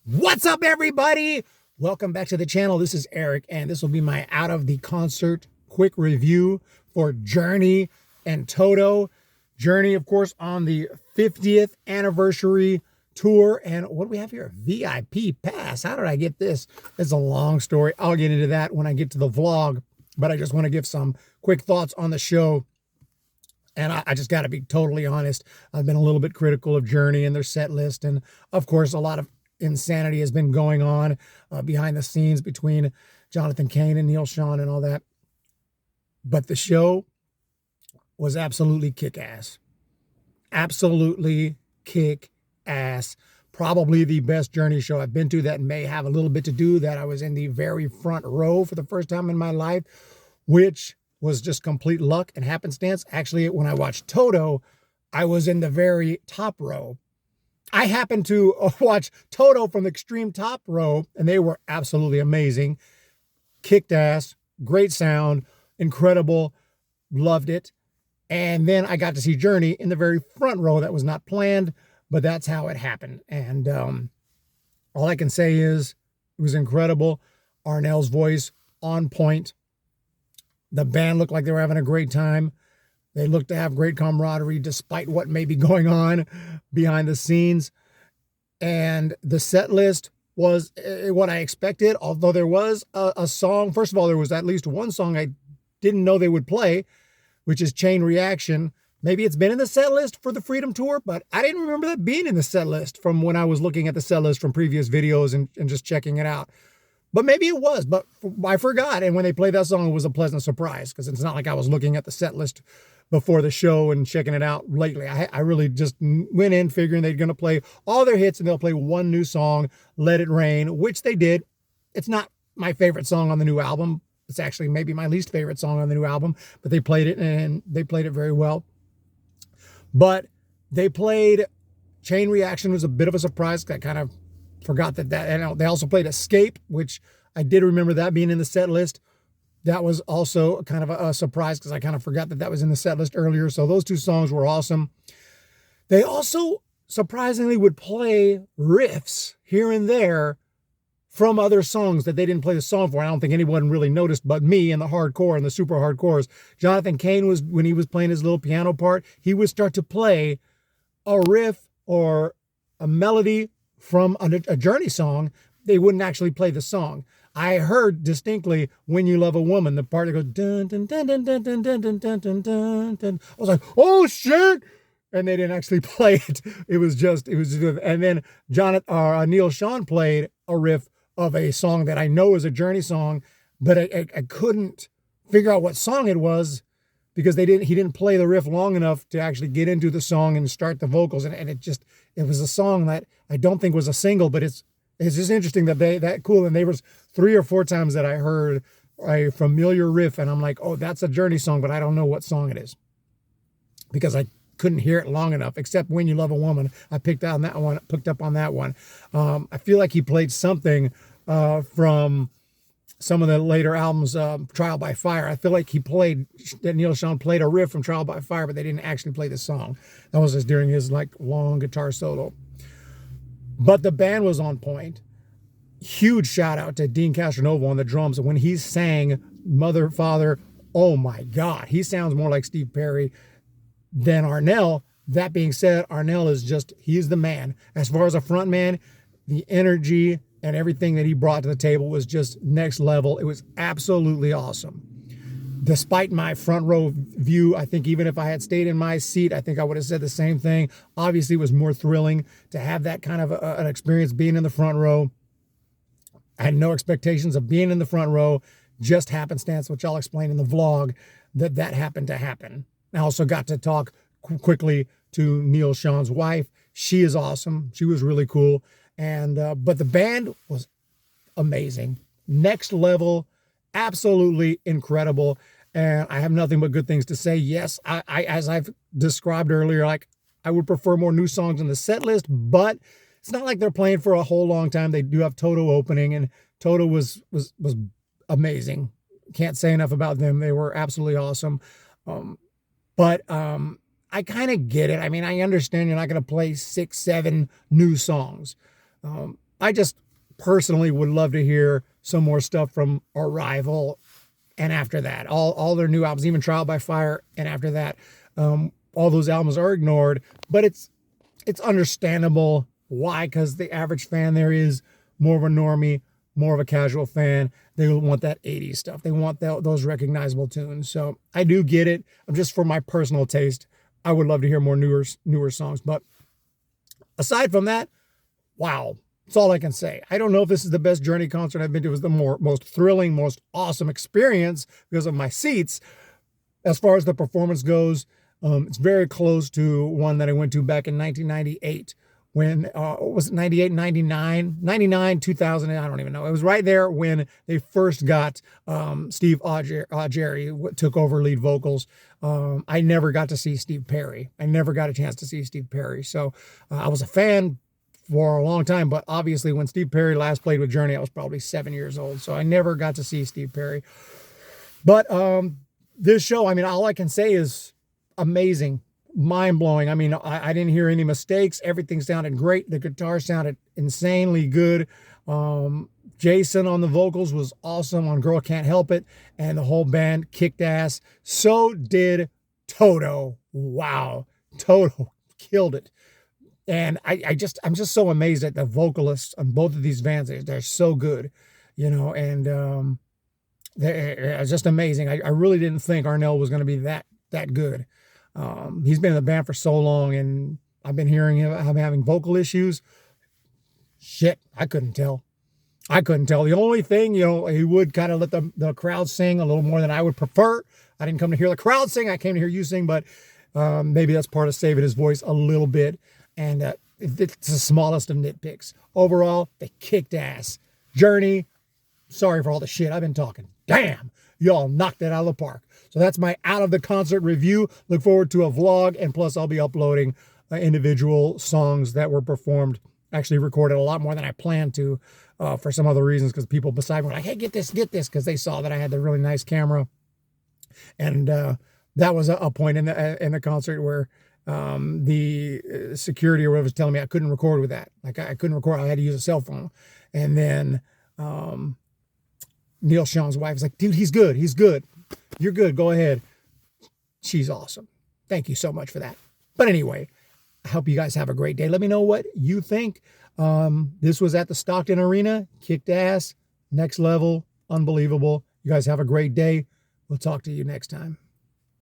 What's up, everybody? Welcome back to the channel. This is Eric, and this will be my out of the concert quick review for Journey and Toto. Journey, of course, on the 50th anniversary tour. And what do we have here? VIP pass. How did I get this? It's a long story. I'll get into that when I get to the vlog, but I just want to give some quick thoughts on the show. And I just got to be totally honest. I've been a little bit critical of Journey and their set list. And of course, a lot of insanity has been going on behind the scenes between Jonathan Cain and Neil Schon and all that. But the show was absolutely kick-ass. Absolutely kick-ass. Probably the best Journey show I've been to. That may have a little bit to do that I was in the very front row for the first time in my life, which was just complete luck and happenstance. Actually, when I watched Toto, I was in the very top row. I happened to watch Toto from the extreme top row, and they were absolutely amazing. Kicked ass, great sound, incredible, loved it. And then I got to see Journey in the very front row. That was not planned, but that's how it happened. And all I can say is it was incredible. Arnell's voice on point. The band looked like they were having a great time. They looked to have great camaraderie despite what may be going on behind the scenes. And the set list was what I expected, although there was a song. First of all, there was at least one song I didn't know they would play, which is Chain Reaction. Maybe it's been in the set list for the Freedom Tour, but I didn't remember that being in the set list from when I was looking at the set list from previous videos and just checking it out. But maybe it was, but I forgot. And when they played that song, it was a pleasant surprise because it's not like I was looking at the set list before the show and checking it out lately. I really just went in figuring they're going to play all their hits and they'll play one new song, Let It Rain, which they did. It's not my favorite song on the new album. It's actually maybe my least favorite song on the new album, but they played it and they played it very well. But they played Chain Reaction, was a bit of a surprise. I kind of forgot that, and they also played Escape, which I did remember that being in the set list. That was also kind of a surprise because I kind of forgot that was in the set list earlier. So those two songs were awesome. They also surprisingly would play riffs here and there from other songs that they didn't play the song for. I don't think anyone really noticed but me and the hardcore and the super hardcores. Jonathan Cain was, when he was playing his little piano part, he would start to play a riff or a melody from a Journey song. They wouldn't actually play the song. I heard distinctly "When You Love a Woman," the part that goes dun dun dun dun dun dun dun dun dun dun dun dun. I was like, "Oh shit!" And they didn't actually play it. It was just. And then Neil Schon played a riff of a song that I know is a Journey song, but I couldn't figure out what song it was because he didn't play the riff long enough to actually get into the song and start the vocals. And it was a song that I don't think was a single, but it's just interesting that cool. And there was 3 or 4 times that I heard a familiar riff and I'm like, oh, that's a Journey song, but I don't know what song it is because I couldn't hear it long enough, except When You Love a Woman. I picked up on that one. I feel like he played something from some of the later albums, Trial by Fire. I feel like Neil Schon played a riff from Trial by Fire, but they didn't actually play the song. That was just during his long guitar solo. But the band was on point. Huge shout out to Dean Castronova on the drums. And when he sang Mother, Father, oh my God, he sounds more like Steve Perry than Arnell. That being said, Arnell he's the man. As far as a front man, the energy and everything that he brought to the table was just next level. It was absolutely awesome. Despite my front row view, I think even if I had stayed in my seat, I think I would have said the same thing. Obviously, it was more thrilling to have that kind of an experience being in the front row. I had no expectations of being in the front row, just happenstance, which I'll explain in the vlog, that happened to happen. I also got to talk quickly to Neil Schon's wife. She is awesome. She was really cool. And but the band was amazing. Next level, absolutely incredible. And I have nothing but good things to say. Yes, I as I've described earlier, I would prefer more new songs in the set list, but it's not like they're playing for a whole long time. They do have Toto opening, and Toto was amazing. Can't say enough about them. They were absolutely awesome. But I kind of get it. I mean, I understand you're not going to play 6, 7 new songs. I just personally would love to hear some more stuff from Arrival, and after that, all their new albums, even Trial by Fire, and after that, all those albums are ignored. But it's understandable why, because the average fan there is more of a normie, more of a casual fan. They want that 80s stuff. They want those recognizable tunes. So I do get it. I'm just, for my personal taste, I would love to hear more newer songs. But aside from that, wow, that's all I can say. I don't know if this is the best Journey concert I've been to. It was the most thrilling, most awesome experience because of my seats. As far as the performance goes, it's very close to one that I went to back in 1998 when, was it 98, 99, 99, 2000, I don't even know. It was right there when they first got Steve Augeri took over lead vocals. I never got to see Steve Perry. I never got a chance to see Steve Perry. So I was a fan for a long time, but obviously when Steve Perry last played with Journey, I was probably 7 years old. So I never got to see Steve Perry. But this show, I mean, all I can say is amazing, mind-blowing. I mean, I didn't hear any mistakes. Everything sounded great. The guitar sounded insanely good. Jason on the vocals was awesome on Girl Can't Help It, and the whole band kicked ass. So did Toto. Wow. Toto killed it. And I'm just so amazed at the vocalists on both of these bands. They're so good, you know, and they're just amazing. I really didn't think Arnell was going to be that good. He's been in the band for so long, and I've been hearing him having vocal issues. Shit, I couldn't tell. The only thing, you know, he would kind of let the crowd sing a little more than I would prefer. I didn't come to hear the crowd sing. I came to hear you sing, but maybe that's part of saving his voice a little bit. And it's the smallest of nitpicks. Overall, they kicked ass. Journey, sorry for all the shit I've been talking. Damn, y'all knocked it out of the park. So that's my out of the concert review. Look forward to a vlog, and plus I'll be uploading individual songs that were performed, actually recorded a lot more than I planned to for some other reasons, because people beside me were like, hey, get this, because they saw that I had the really nice camera. And that was a point in the concert where the security or whatever was telling me I couldn't record with that. Like I couldn't record. I had to use a cell phone. And then Neil Sean's wife was like, dude, he's good. You're good. Go ahead. She's awesome. Thank you so much for that. But anyway, I hope you guys have a great day. Let me know what you think. This was at the Stockton Arena. Kicked ass. Next level. Unbelievable. You guys have a great day. We'll talk to you next time.